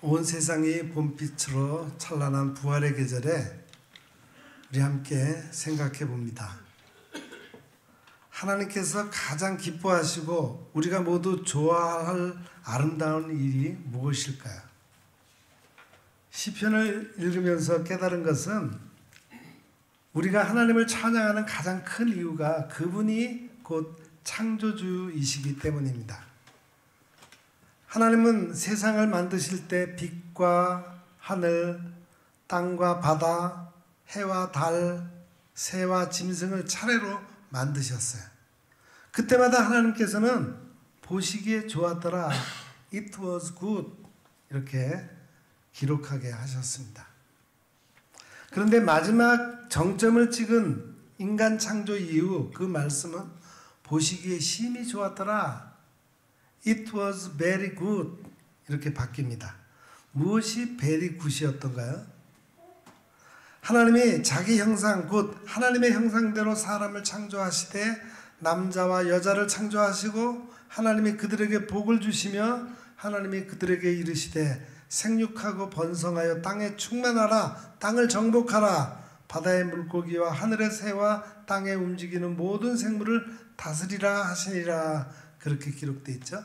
온 세상이 봄빛으로 찬란한 부활의 계절에 우리 함께 생각해 봅니다. 하나님께서 가장 기뻐하시고 우리가 모두 좋아할 아름다운 일이 무엇일까요? 시편을 읽으면서 깨달은 것은 우리가 하나님을 찬양하는 가장 큰 이유가 그분이 곧 창조주이시기 때문입니다. 하나님은 세상을 만드실 때 빛과 하늘, 땅과 바다, 해와 달, 새와 짐승을 차례로 만드셨어요. 그때마다 하나님께서는 보시기에 좋았더라, it was good 이렇게 기록하게 하셨습니다. 그런데 마지막 정점을 찍은 인간 창조 이후 그 말씀은 보시기에 심히 좋았더라, it was very good 이렇게 바뀝니다. 무엇이 very good이었던가요? 하나님이 자기 형상 곧 하나님의 형상대로 사람을 창조하시되 남자와 여자를 창조하시고 하나님이 그들에게 복을 주시며 하나님이 그들에게 이르시되 생육하고 번성하여 땅에 충만하라, 땅을 정복하라, 바다의 물고기와 하늘의 새와 땅에 움직이는 모든 생물을 다스리라 하시니라, 그렇게 기록되어 있죠.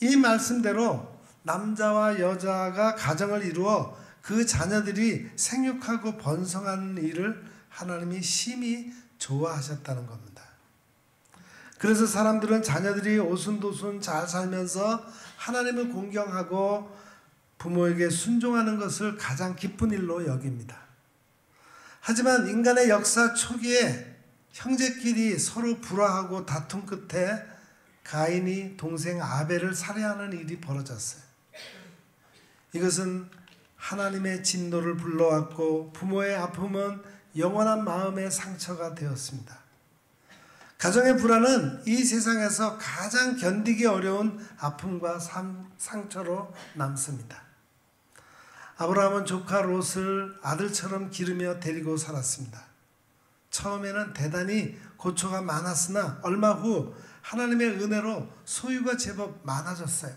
이 말씀대로 남자와 여자가 가정을 이루어 그 자녀들이 생육하고 번성하는 일을 하나님이 심히 좋아하셨다는 겁니다. 그래서 사람들은 자녀들이 오순도순 잘 살면서 하나님을 공경하고 부모에게 순종하는 것을 가장 기쁜 일로 여깁니다. 하지만 인간의 역사 초기에 형제끼리 서로 불화하고 다툼 끝에 가인이 동생 아벨을 살해하는 일이 벌어졌어요. 이것은 하나님의 진노를 불러왔고 부모의 아픔은 영원한 마음의 상처가 되었습니다. 가정의 불화는 이 세상에서 가장 견디기 어려운 아픔과 상처로 남습니다. 아브라함은 조카 롯을 아들처럼 기르며 데리고 살았습니다. 처음에는 대단히 고초가 많았으나 얼마 후 하나님의 은혜로 소유가 제법 많아졌어요.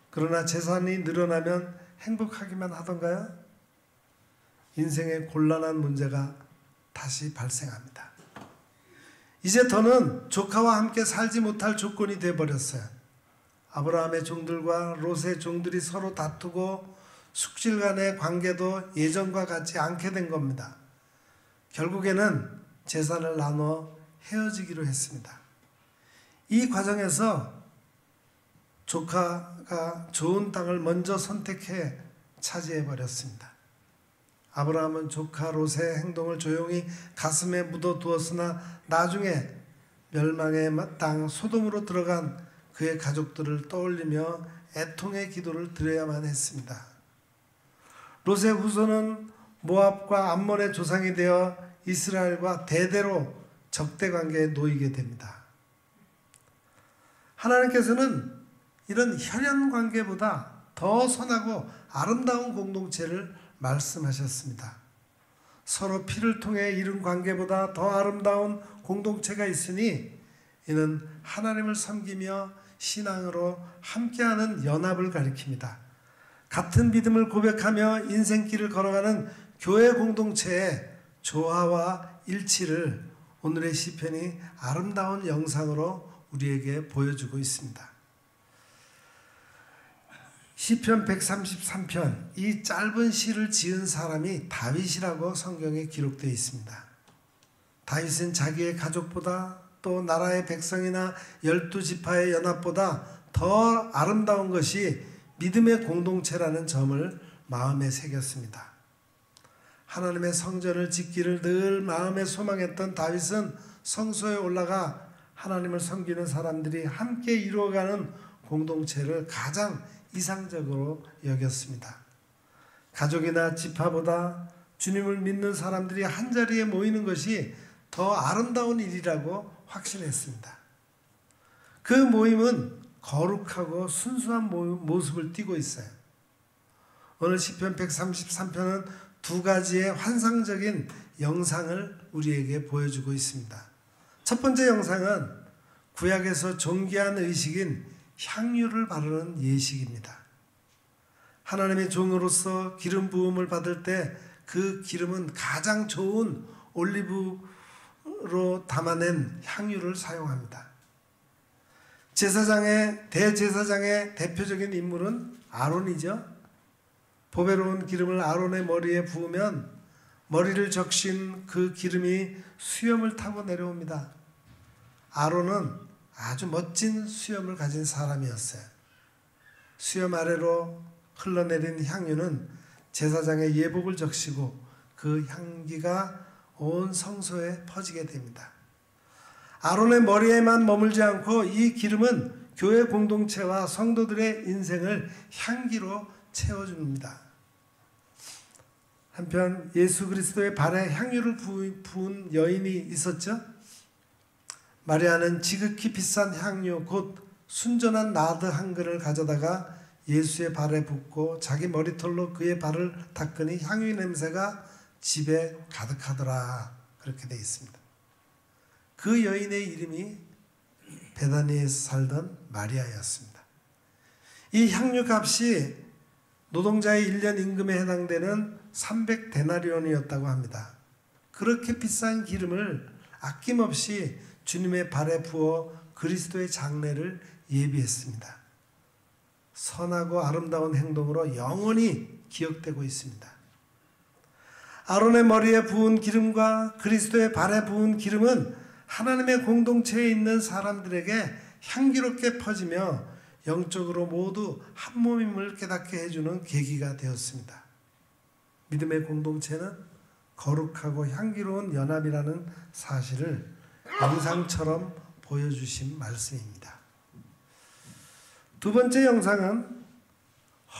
그러나 재산이 늘어나면 행복하기만 하던가요? 인생의 곤란한 문제가 다시 발생합니다. 이제 더는 조카와 함께 살지 못할 조건이 되어버렸어요. 아브라함의 종들과 롯의 종들이 서로 다투고 숙질 간의 관계도 예전과 같지 않게 된 겁니다. 결국에는 재산을 나눠 헤어지기로 했습니다. 이 과정에서 조카가 좋은 땅을 먼저 선택해 차지해 버렸습니다. 아브라함은 조카 롯의 행동을 조용히 가슴에 묻어두었으나 나중에 멸망의 땅 소돔으로 들어간 그의 가족들을 떠올리며 애통의 기도를 드려야만 했습니다. 롯의 후손은 모압과 암몬의 조상이 되어 이스라엘과 대대로 적대관계에 놓이게 됩니다. 하나님께서는 이런 혈연관계보다 더 선하고 아름다운 공동체를 말씀하셨습니다. 서로 피를 통해 이룬 관계보다 더 아름다운 공동체가 있으니 이는 하나님을 섬기며 신앙으로 함께하는 연합을 가리킵니다. 같은 믿음을 고백하며 인생길을 걸어가는 교회 공동체의 조화와 일치를 오늘의 시편이 아름다운 영상으로 우리에게 보여주고 있습니다. 시편 133편, 이 짧은 시를 지은 사람이 다윗이라고 성경에 기록되어 있습니다. 다윗은 자기의 가족보다 또 나라의 백성이나 12지파의 연합보다 더 아름다운 것이 믿음의 공동체라는 점을 마음에 새겼습니다. 하나님의 성전을 짓기를 늘 마음에 소망했던 다윗은 성소에 올라가 하나님을 섬기는 사람들이 함께 이루어가는 공동체를 가장 이상적으로 여겼습니다. 가족이나 지파보다 주님을 믿는 사람들이 한자리에 모이는 것이 더 아름다운 일이라고 확신했습니다. 그 모임은 거룩하고 순수한 모습을 띠고 있어요. 오늘 시편 133편은 두 가지의 환상적인 영상을 우리에게 보여주고 있습니다. 첫 번째 영상은 구약에서 존귀한 의식인 향유를 바르는 예식입니다. 하나님의 종으로서 기름 부음을 받을 때 그 기름은 가장 좋은 올리브로 담아낸 향유를 사용합니다. 대제사장의 대표적인 인물은 아론이죠. 보배로운 기름을 아론의 머리에 부으면 머리를 적신 그 기름이 수염을 타고 내려옵니다. 아론은 아주 멋진 수염을 가진 사람이었어요. 수염 아래로 흘러내린 향유는 제사장의 예복을 적시고 그 향기가 온 성소에 퍼지게 됩니다. 아론의 머리에만 머물지 않고 이 기름은 교회 공동체와 성도들의 인생을 향기로 채워줍니다. 한편 예수 그리스도의 발에 향유를 부은 여인이 있었죠. 마리아는 지극히 비싼 향유 곧 순전한 나드 한 그릇을 가져다가 예수의 발에 붓고 자기 머리털로 그의 발을 닦으니 향유 냄새가 집에 가득하더라. 그렇게 되어 있습니다. 그 여인의 이름이 베다니에서 살던 마리아였습니다. 이 향유 값이 노동자의 1년 임금에 해당되는 300데나리온이었다고 합니다. 그렇게 비싼 기름을 아낌없이 주님의 발에 부어 그리스도의 장례를 예비했습니다. 선하고 아름다운 행동으로 영원히 기억되고 있습니다. 아론의 머리에 부은 기름과 그리스도의 발에 부은 기름은 하나님의 공동체에 있는 사람들에게 향기롭게 퍼지며 영적으로 모두 한 몸임을 깨닫게 해주는 계기가 되었습니다. 믿음의 공동체는 거룩하고 향기로운 연합이라는 사실을 영상처럼 보여주신 말씀입니다. 두 번째 영상은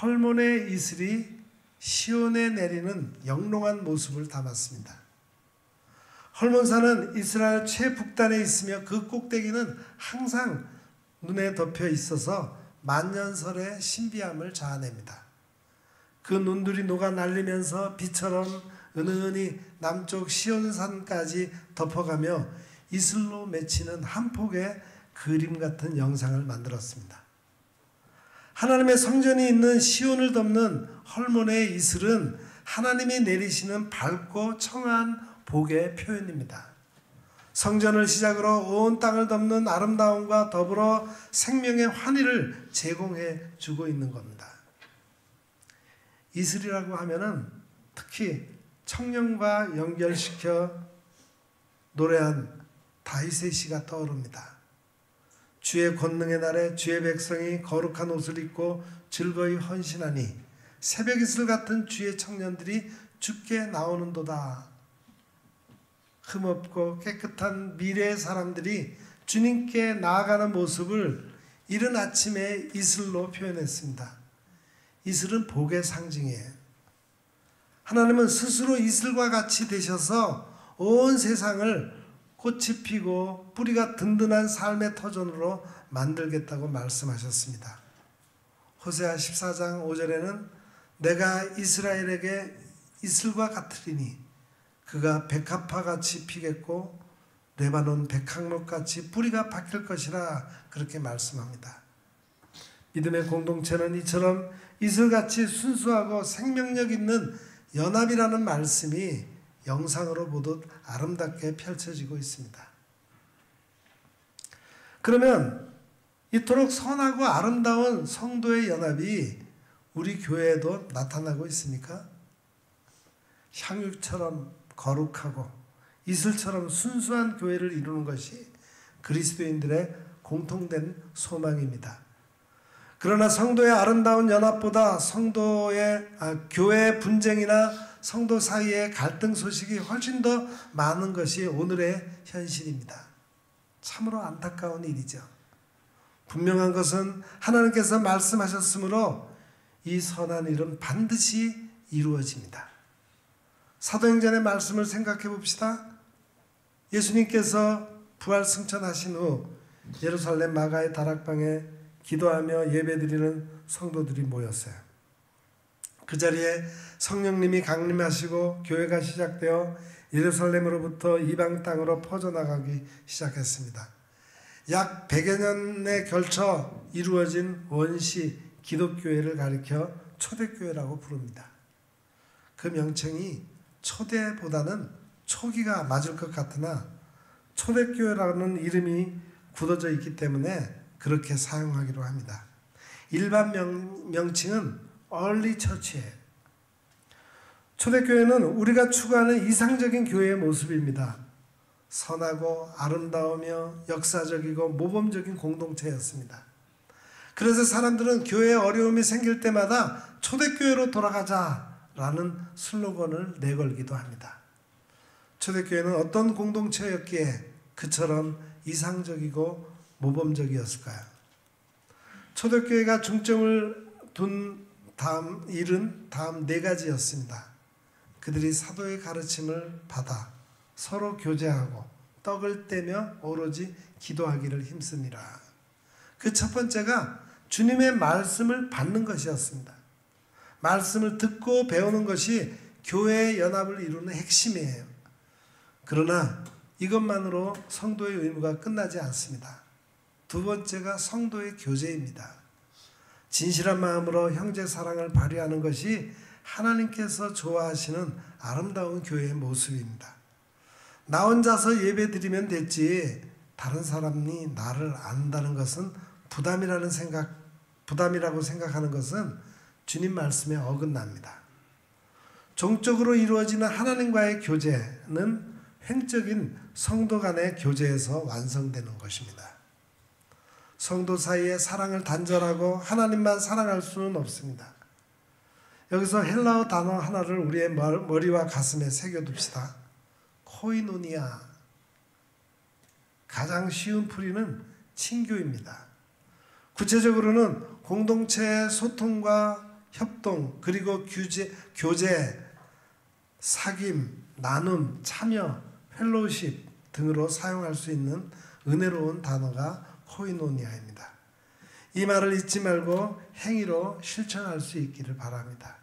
헐몬의 이슬이 시온에 내리는 영롱한 모습을 담았습니다. 헐몬산은 이스라엘 최북단에 있으며 그 꼭대기는 항상 눈에 덮여 있어서 만년설의 신비함을 자아냅니다. 그 눈들이 녹아 날리면서 비처럼 은은히 남쪽 시온산까지 덮어가며 이슬로 맺히는 한 폭의 그림 같은 영상을 만들었습니다. 하나님의 성전이 있는 시온을 덮는 헐몬의 이슬은 하나님이 내리시는 밝고 청한 복의 표현입니다. 성전을 시작으로 온 땅을 덮는 아름다움과 더불어 생명의 환희를 제공해 주고 있는 겁니다. 이슬이라고 하면은 특히 청년과 연결시켜 노래한 다윗의 시가 떠오릅니다. 주의 권능의 날에 주의 백성이 거룩한 옷을 입고 즐거이 헌신하니 새벽 이슬 같은 주의 청년들이 주께 나오는도다. 흠없고 깨끗한 미래의 사람들이 주님께 나아가는 모습을 이른 아침에 이슬로 표현했습니다. 이슬은 복의 상징이에요. 하나님은 스스로 이슬과 같이 되셔서 온 세상을 꽃이 피고 뿌리가 든든한 삶의 터전으로 만들겠다고 말씀하셨습니다. 호세아 14장 5절에는 내가 이스라엘에게 이슬과 같으리니 그가 백합화같이 피겠고 레바논 백향목같이 뿌리가 박힐 것이라 그렇게 말씀합니다. 믿음의 공동체는 이처럼 이슬같이 순수하고 생명력 있는 연합이라는 말씀이 영상으로 보듯 아름답게 펼쳐지고 있습니다. 그러면 이토록 선하고 아름다운 성도의 연합이 우리 교회에도 나타나고 있습니까? 향유처럼 거룩하고 이슬처럼 순수한 교회를 이루는 것이 그리스도인들의 공통된 소망입니다. 그러나 성도의 아름다운 연합보다 교회의 분쟁이나 성도 사이의 갈등 소식이 훨씬 더 많은 것이 오늘의 현실입니다. 참으로 안타까운 일이죠. 분명한 것은 하나님께서 말씀하셨으므로 이 선한 일은 반드시 이루어집니다. 사도행전의 말씀을 생각해 봅시다. 예수님께서 부활 승천하신 후 예루살렘 마가의 다락방에 기도하며 예배드리는 성도들이 모였어요. 그 자리에 성령님이 강림하시고 교회가 시작되어 예루살렘으로부터 이방 땅으로 퍼져나가기 시작했습니다. 약 100여 년에 걸쳐 이루어진 원시 기독교회를 가리켜 초대교회라고 부릅니다. 그 명칭이 초대보다는 초기가 맞을 것 같으나 초대교회라는 이름이 굳어져 있기 때문에 그렇게 사용하기로 합니다. 일반 명칭은 early church예요. 초대교회는 우리가 추구하는 이상적인 교회의 모습입니다. 선하고 아름다우며 역사적이고 모범적인 공동체였습니다. 그래서 사람들은 교회에 어려움이 생길 때마다 초대교회로 돌아가자라는 슬로건을 내걸기도 합니다. 초대교회는 어떤 공동체였기에 그처럼 이상적이고 모범적이었을까요? 초대교회가 중점을 둔 일은 다음 네 가지였습니다. 그들이 사도의 가르침을 받아 서로 교제하고 떡을 떼며 오로지 기도하기를 힘쓰니라. 그 첫 번째가 주님의 말씀을 받는 것이었습니다. 말씀을 듣고 배우는 것이 교회의 연합을 이루는 핵심이에요. 그러나 이것만으로 성도의 의무가 끝나지 않습니다. 두 번째가 성도의 교제입니다. 진실한 마음으로 형제 사랑을 발휘하는 것이 하나님께서 좋아하시는 아름다운 교회의 모습입니다. 나 혼자서 예배 드리면 됐지 다른 사람이 나를 안다는 것은 부담이라고 생각하는 것은 주님 말씀에 어긋납니다. 종적으로 이루어지는 하나님과의 교제는 횡적인 성도 간의 교제에서 완성되는 것입니다. 성도 사이에 사랑을 단절하고 하나님만 사랑할 수는 없습니다. 여기서 헬라어 단어 하나를 우리의 머리와 가슴에 새겨둡시다. 코이노니아. 가장 쉬운 풀이는 친교입니다. 구체적으로는 공동체의 소통과 협동, 그리고 교제, 사귐, 나눔, 참여, 펠로우십 등으로 사용할 수 있는 은혜로운 단어가 코이노니아입니다. 이 말을 잊지 말고 행위로 실천할 수 있기를 바랍니다.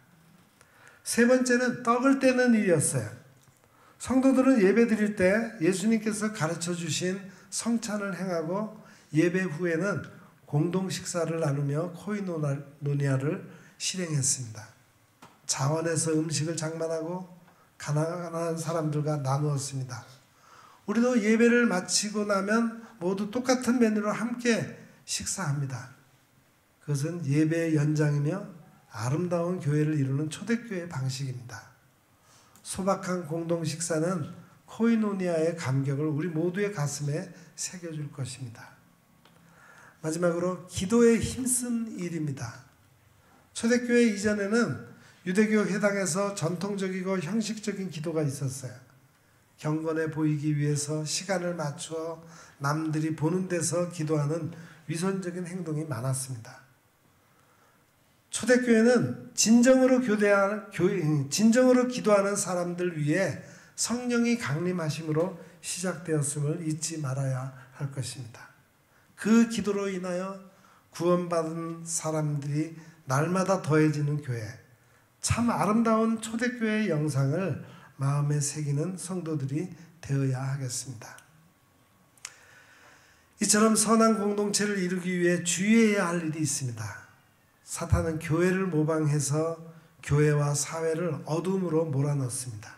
세 번째는 떡을 떼는 일이었어요. 성도들은 예배 드릴 때 예수님께서 가르쳐 주신 성찬을 행하고 예배 후에는 공동 식사를 나누며 코이노니아를 실행했습니다. 자원해서 음식을 장만하고 가난한 사람들과 나누었습니다. 우리도 예배를 마치고 나면 모두 똑같은 메뉴로 함께 식사합니다. 그것은 예배의 연장이며 아름다운 교회를 이루는 초대교회의 방식입니다. 소박한 공동 식사는 코이노니아의 감격을 우리 모두의 가슴에 새겨줄 것입니다. 마지막으로 기도에 힘쓴 일입니다. 초대교회 이전에는 유대교 회당에서 전통적이고 형식적인 기도가 있었어요. 경건해 보이기 위해서 시간을 맞추어 남들이 보는 데서 기도하는 위선적인 행동이 많았습니다. 초대교회는 진정으로 기도하는 사람들 위해 성령이 강림하심으로 시작되었음을 잊지 말아야 할 것입니다. 그 기도로 인하여 구원받은 사람들이 날마다 더해지는 교회, 참 아름다운 초대교회의 영상을 마음에 새기는 성도들이 되어야 하겠습니다. 이처럼 선한 공동체를 이루기 위해 주의해야 할 일이 있습니다. 사탄은 교회를 모방해서 교회와 사회를 어둠으로 몰아넣습니다.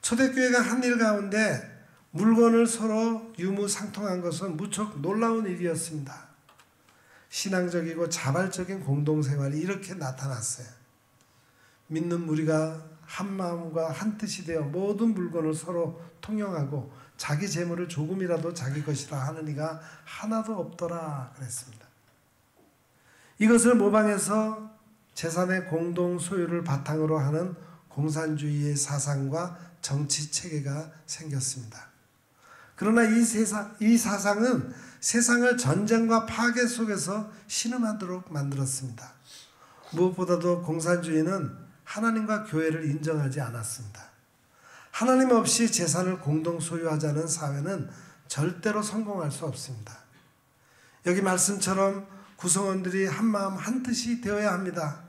초대교회가 한 일 가운데 물건을 서로 유무상통한 것은 무척 놀라운 일이었습니다. 신앙적이고 자발적인 공동생활이 이렇게 나타났어요. 믿는 우리가 한 마음과 한 뜻이 되어 모든 물건을 서로 통용하고 자기 재물을 조금이라도 자기 것이라 하는 이가 하나도 없더라 그랬습니다. 이것을 모방해서 재산의 공동 소유를 바탕으로 하는 공산주의의 사상과 정치 체계가 생겼습니다. 그러나 이 사상은 세상을 전쟁과 파괴 속에서 신음하도록 만들었습니다. 무엇보다도 공산주의는 하나님과 교회를 인정하지 않았습니다. 하나님 없이 재산을 공동 소유하자는 사회는 절대로 성공할 수 없습니다. 여기 말씀처럼 구성원들이 한 마음 한 뜻이 되어야 합니다.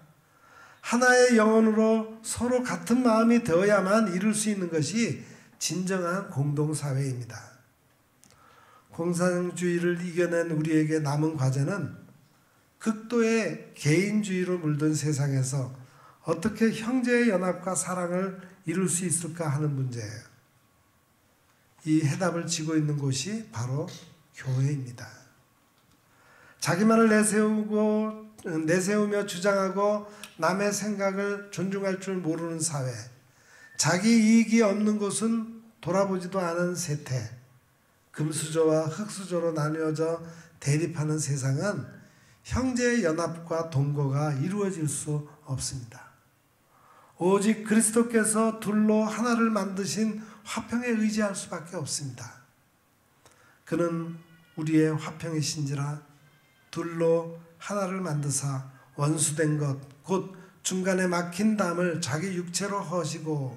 하나의 영혼으로 서로 같은 마음이 되어야만 이룰 수 있는 것이 진정한 공동사회입니다. 공산주의를 이겨낸 우리에게 남은 과제는 극도의 개인주의로 물든 세상에서 어떻게 형제의 연합과 사랑을 이룰 수 있을까 하는 문제예요. 이 해답을 지고 있는 곳이 바로 교회입니다. 자기만을 내세우며 주장하고 남의 생각을 존중할 줄 모르는 사회, 자기 이익이 없는 곳은 돌아보지도 않은 세태, 금수저와 흙수저로 나뉘어져 대립하는 세상은 형제의 연합과 동거가 이루어질 수 없습니다. 오직 그리스도께서 둘로 하나를 만드신 화평에 의지할 수밖에 없습니다. 그는 우리의 화평이신지라 둘로 하나를 만드사 원수된 것 곧 중간에 막힌 담을 자기 육체로 허시고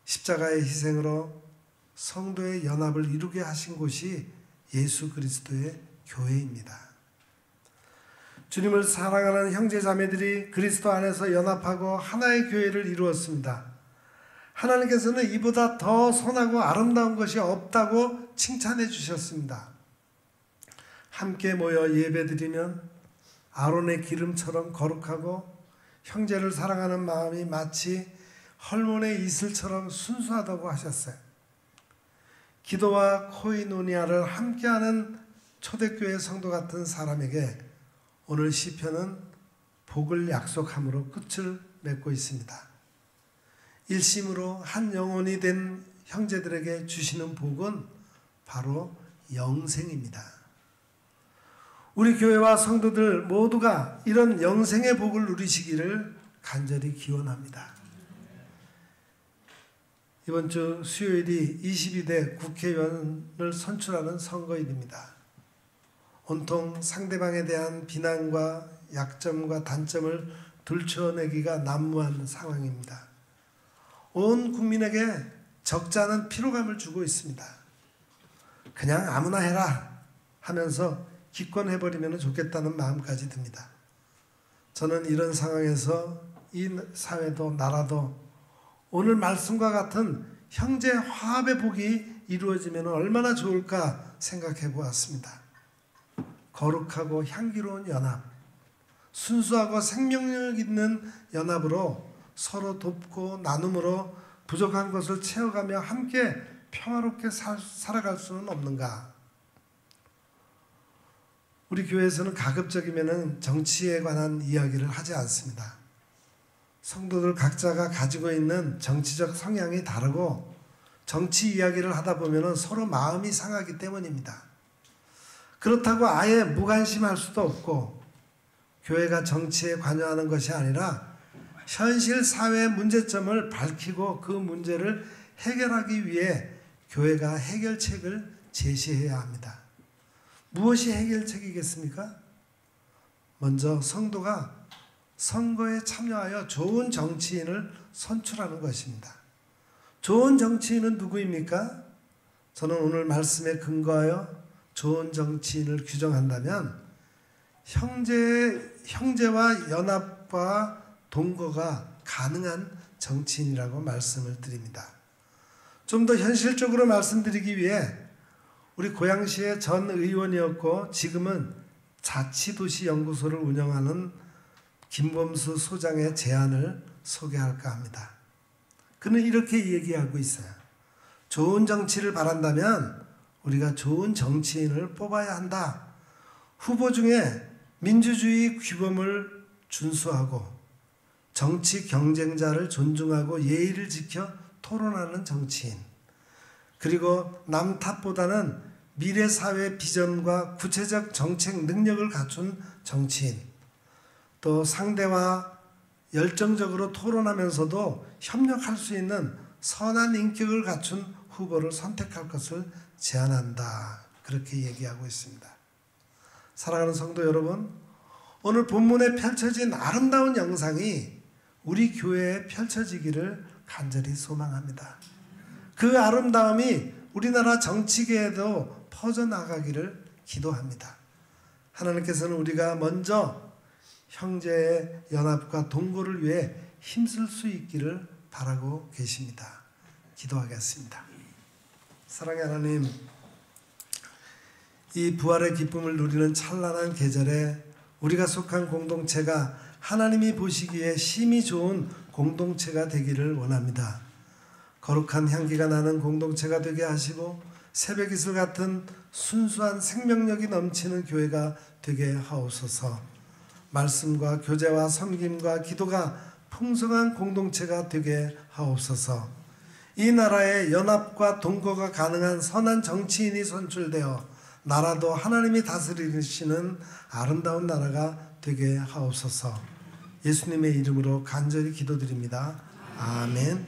십자가의 희생으로 성도의 연합을 이루게 하신 곳이 예수 그리스도의 교회입니다. 주님을 사랑하는 형제자매들이 그리스도 안에서 연합하고 하나의 교회를 이루었습니다. 하나님께서는 이보다 더 선하고 아름다운 것이 없다고 칭찬해 주셨습니다. 함께 모여 예배드리면 아론의 기름처럼 거룩하고 형제를 사랑하는 마음이 마치 헐몬의 이슬처럼 순수하다고 하셨어요. 기도와 코이노니아를 함께하는 초대교회 성도 같은 사람에게 오늘 시편은 복을 약속함으로 끝을 맺고 있습니다. 일심으로 한 영혼이 된 형제들에게 주시는 복은 바로 영생입니다. 우리 교회와 성도들 모두가 이런 영생의 복을 누리시기를 간절히 기원합니다. 이번 주 수요일이 22대 국회의원을 선출하는 선거일입니다. 온통 상대방에 대한 비난과 약점과 단점을 들춰내기가 난무한 상황입니다. 온 국민에게 적잖은 피로감을 주고 있습니다. 그냥 아무나 해라 하면서 기권해버리면 좋겠다는 마음까지 듭니다. 저는 이런 상황에서 이 사회도 나라도 오늘 말씀과 같은 형제 화합의 복이 이루어지면 얼마나 좋을까 생각해 보았습니다. 거룩하고 향기로운 연합, 순수하고 생명력 있는 연합으로 서로 돕고 나눔으로 부족한 것을 채워가며 함께 평화롭게 살아갈 수는 없는가? 우리 교회에서는 가급적이면 정치에 관한 이야기를 하지 않습니다. 성도들 각자가 가지고 있는 정치적 성향이 다르고 정치 이야기를 하다 보면 서로 마음이 상하기 때문입니다. 그렇다고 아예 무관심할 수도 없고 교회가 정치에 관여하는 것이 아니라 현실 사회의 문제점을 밝히고 그 문제를 해결하기 위해 교회가 해결책을 제시해야 합니다. 무엇이 해결책이겠습니까? 먼저 성도가 선거에 참여하여 좋은 정치인을 선출하는 것입니다. 좋은 정치인은 누구입니까? 저는 오늘 말씀에 근거하여 좋은 정치인을 규정한다면 형제와 연합과 동거가 가능한 정치인이라고 말씀을 드립니다. 좀 더 현실적으로 말씀드리기 위해 우리 고양시의 전 의원이었고 지금은 자치도시연구소를 운영하는 김범수 소장의 제안을 소개할까 합니다. 그는 이렇게 얘기하고 있어요. 좋은 정치를 바란다면 우리가 좋은 정치인을 뽑아야 한다. 후보 중에 민주주의 규범을 준수하고 정치 경쟁자를 존중하고 예의를 지켜 토론하는 정치인, 그리고 남 탓보다는 미래 사회 비전과 구체적 정책 능력을 갖춘 정치인, 또 상대와 열정적으로 토론하면서도 협력할 수 있는 선한 인격을 갖춘 후보를 선택할 것을 제안한다. 그렇게 얘기하고 있습니다. 사랑하는 성도 여러분, 오늘 본문에 펼쳐진 아름다운 영상이 우리 교회에 펼쳐지기를 간절히 소망합니다. 그 아름다움이 우리나라 정치계에도 퍼져나가기를 기도합니다. 하나님께서는 우리가 먼저 형제의 연합과 동거를 위해 힘쓸 수 있기를 바라고 계십니다. 기도하겠습니다. 사랑의 하나님, 이 부활의 기쁨을 누리는 찬란한 계절에 우리가 속한 공동체가 하나님이 보시기에 심히 좋은 공동체가 되기를 원합니다. 거룩한 향기가 나는 공동체가 되게 하시고 새벽 이슬 같은 순수한 생명력이 넘치는 교회가 되게 하옵소서. 말씀과 교제와 섬김과 기도가 풍성한 공동체가 되게 하옵소서. 이 나라에 연합과 동거가 가능한 선한 정치인이 선출되어 나라도 하나님이 다스리시는 아름다운 나라가 되게 하옵소서. 예수님의 이름으로 간절히 기도드립니다. 아멘.